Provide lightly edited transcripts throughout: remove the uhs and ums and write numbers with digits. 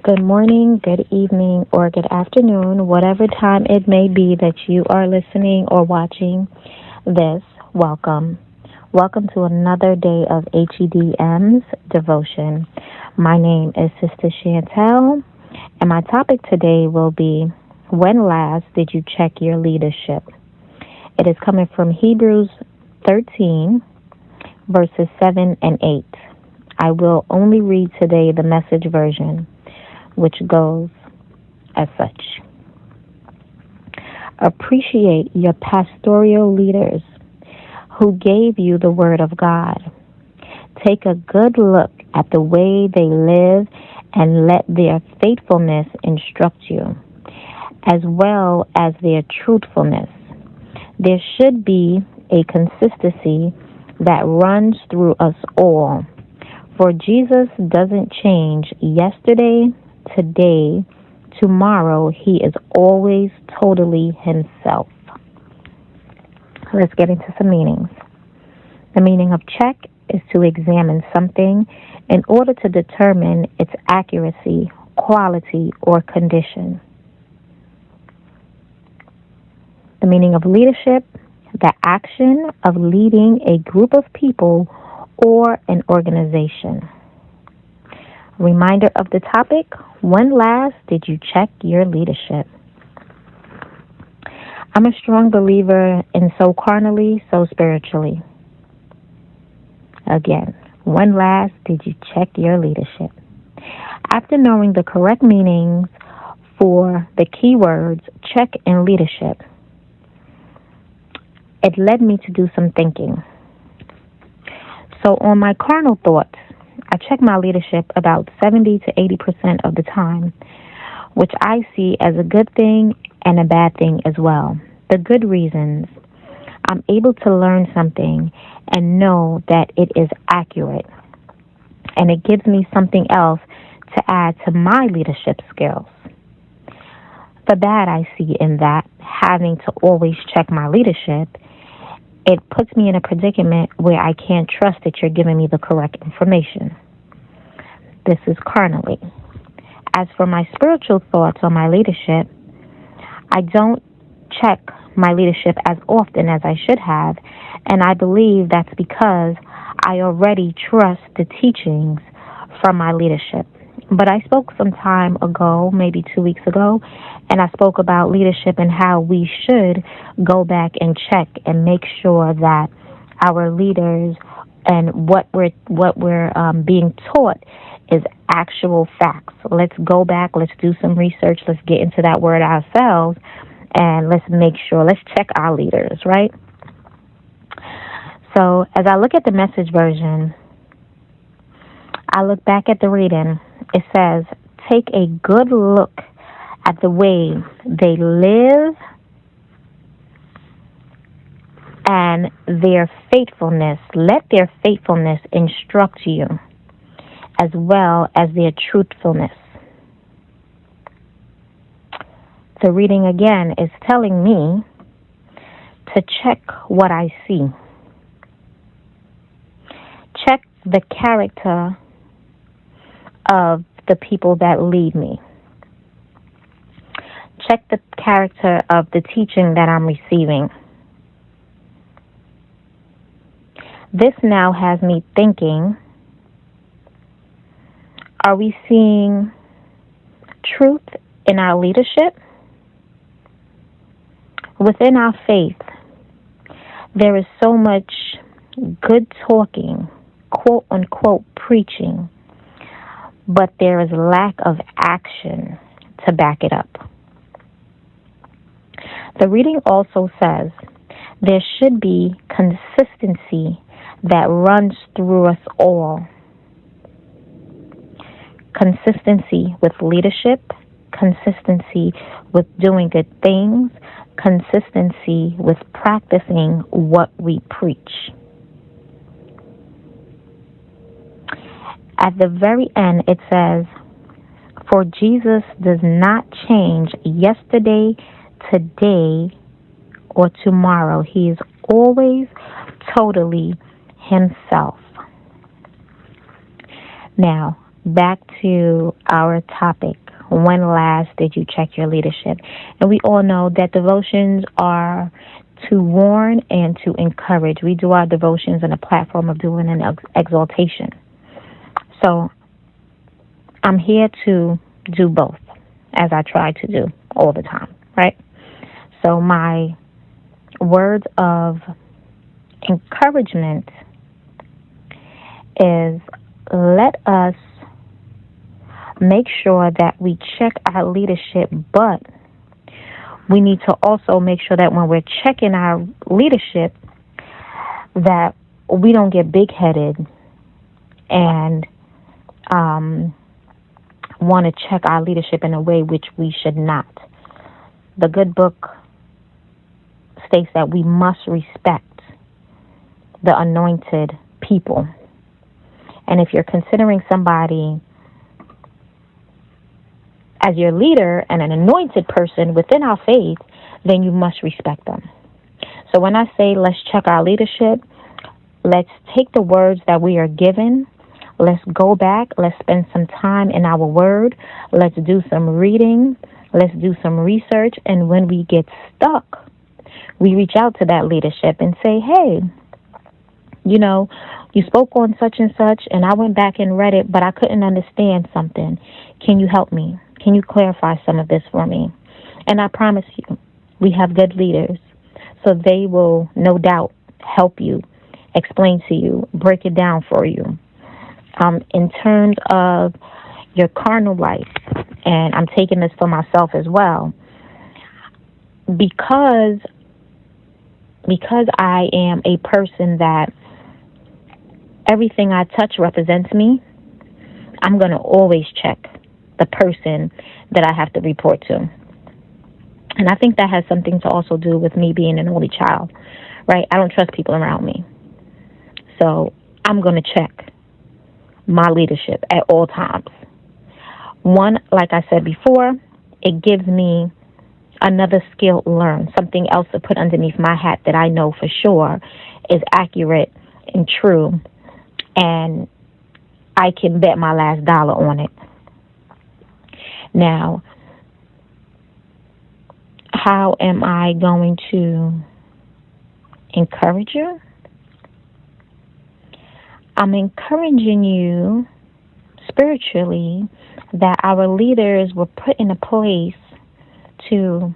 Good morning, good evening, or good afternoon, whatever time it may be that you are listening or watching this. Welcome. Welcome to another day of HEDM's devotion. My name is Sister Shantel, and my topic today will be, when last did you check your leadership? It is coming from Hebrews 13, verses 7 and 8. I will only read today the message version, which goes as such. Appreciate your pastoral leaders who gave you the Word of God. Take a good look at the way they live and let their faithfulness instruct you, as well as their truthfulness. There should be a consistency that runs through us all, for Jesus doesn't change yesterday, today, tomorrow. He is always totally himself. Let's get into some meanings. The meaning of check is to examine something in order to determine its accuracy, quality, or condition. The meaning of leadership, the action of leading a group of people or an organization. Reminder of the topic, when last did you check your leadership? I'm a strong believer in so carnally, so spiritually. Again, when last did you check your leadership? After knowing the correct meanings for the keywords check and leadership, it led me to do some thinking. So on my carnal thoughts, I check my leadership about 70 to 80% of the time, which I see as a good thing and a bad thing as well. The good reasons, I'm able to learn something and know that it is accurate, and it gives me something else to add to my leadership skills. The bad I see in that, having to always check my leadership, it puts me in a predicament where I can't trust that you're giving me the correct information. This is carnally. As for my spiritual thoughts on my leadership, I don't check my leadership as often as I should have, and I believe that's because I already trust the teachings from my leadership. But I spoke some time ago, maybe 2 weeks ago, and I spoke about leadership and how we should go back and check and make sure that our leaders and what we're being taught is actual facts. Let's go back, let's do some research, let's get into that word ourselves, and let's make sure, let's check our leaders, right? So as I look at the message version, I look back at the reading. It says, take a good look at the way they live and their faithfulness. Let their faithfulness instruct you, as well as their truthfulness. The reading again is telling me to check what I see. Check the character of the people that lead me. Check the character of the teaching that I'm receiving. This now has me thinking, are we seeing truth in our leadership? Within our faith, there is so much good talking, quote unquote preaching, but there is lack of action to back it up. The reading also says there should be consistency that runs through us all. Consistency with leadership, consistency with doing good things, consistency with practicing what we preach. At the very end, it says, for Jesus does not change yesterday, today, or tomorrow. He is always totally himself. Now, back to our topic. When last did you check your leadership? And we all know that devotions are to warn and to encourage. We do our devotions on a platform of doing an exaltation. So I'm here to do both, as I try to do all the time, right? So my words of encouragement is, let us make sure that we check our leadership, but we need to also make sure that when we're checking our leadership, that we don't get big-headed and want to check our leadership in a way which we should not. The good book states that we must respect the anointed people. And if you're considering somebody as your leader and an anointed person within our faith, then you must respect them. So when I say let's check our leadership, let's take the words that we are given. Let's go back. Let's spend some time in our word. Let's do some reading. Let's do some research. And when we get stuck, we reach out to that leadership and say, hey, you spoke on such and such, and I went back and read it, but I couldn't understand something. Can you help me? Can you clarify some of this for me? And I promise you, we have good leaders, so they will no doubt help you, explain to you, break it down for you. In terms of your carnal life, and I'm taking this for myself as well, because I am a person that everything I touch represents me, I'm going to always check the person that I have to report to. And I think that has something to also do with me being an only child, right? I don't trust people around me. So I'm going to check my leadership at all times. One, like I said before, it gives me another skill to learn, something else to put underneath my hat that I know for sure is accurate and true, and I can bet my last dollar on it. Now, how am I going to encourage you? I'm encouraging you spiritually that our leaders were put in a place to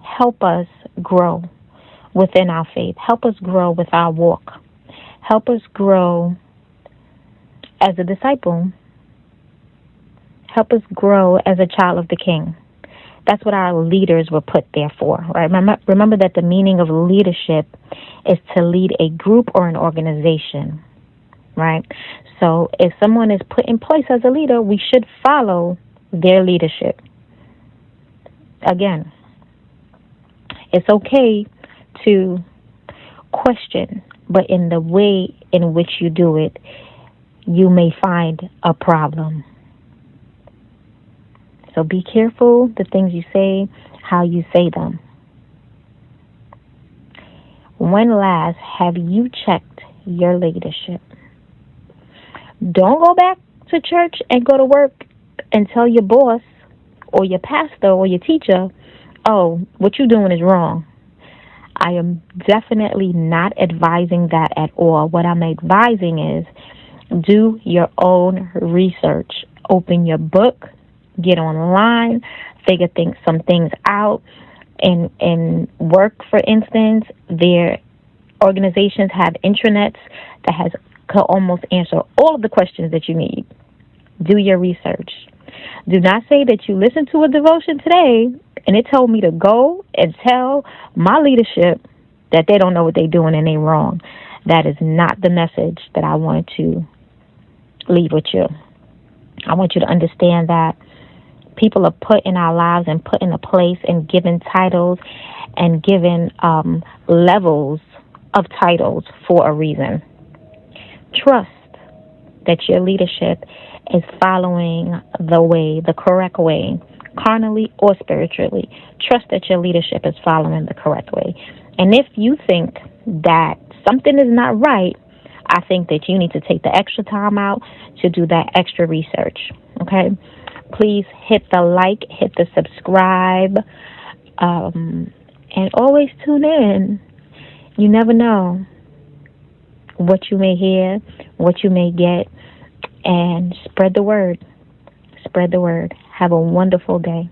help us grow within our faith, help us grow with our walk, help us grow as a disciple, help us grow as a child of the King. That's what our leaders were put there for, right? Remember that the meaning of leadership is to lead a group or an organization, right? So if someone is put in place as a leader, we should follow their leadership. Again, it's okay to question, but in the way in which you do it, you may find a problem. So be careful the things you say, how you say them. When last have you checked your leadership? Don't go back to church and go to work and tell your boss or your pastor or your teacher, oh, what you're doing is wrong. I am definitely not advising that at all. What I'm advising is do your own research. Open your book, get online, figure some things out. In work, for instance, their organizations have intranets that could almost answer all of the questions that you need. Do your research. Do not say that you listened to a devotion today and it told me to go and tell my leadership that they don't know what they're doing and they're wrong. That is not the message that I want to leave with you. I want you to understand that people are put in our lives and put in a place and given titles and given levels of titles for a reason. Trust that your leadership is following the way, the correct way, carnally or spiritually. Trust that your leadership is following the correct way. And if you think that something is not right, I think that you need to take the extra time out to do that extra research. Okay? Please hit the like, hit the subscribe, and always tune in. You never know what you may hear, what you may get, and spread the word. Spread the word. Have a wonderful day.